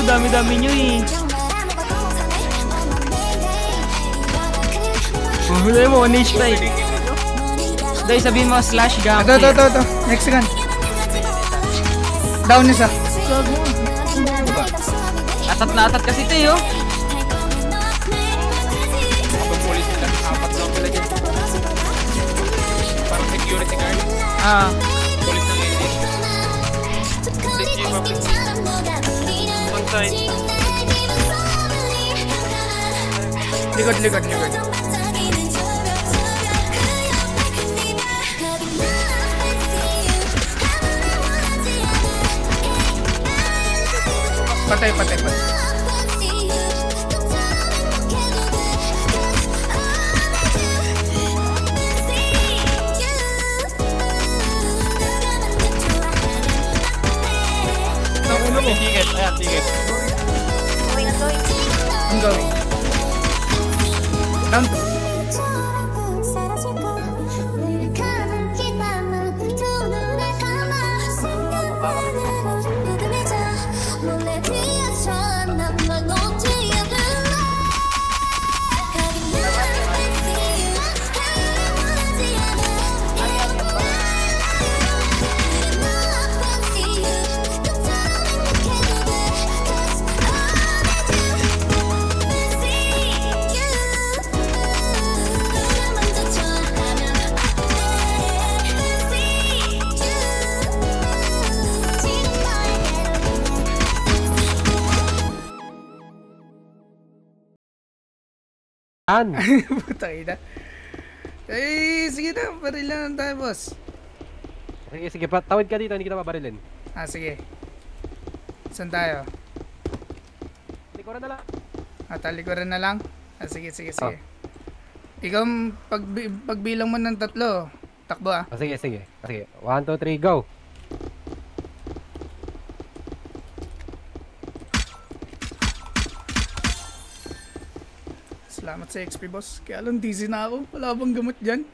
Dami-dami nyo eh. Huwag mo, 1 HP. Dahil sabihin mo, slash gamp. Ito. Next gun. Down isa. Atat na atat kasi ito yun. Police nila. Apat lang pala dyan. Parang security guard. Police ng LA. Please give up. One side. Likod. Patay. Ticket. Ayan, ticket. I'm going. Down 2. Putang ina. Sige na, barilan tayo, boss. Sige, tawid ka dito, hindi kita babarilin. Sige. Saan tayo? Likuran na lang. Talikuran na lang? Sige. Ikaw, pagbilang mo ng 3, takbo Sige. 1, 2, 3, go! Salamat sa XP, boss. Kaya lang dizzy na ako. Wala bang gamot dyan?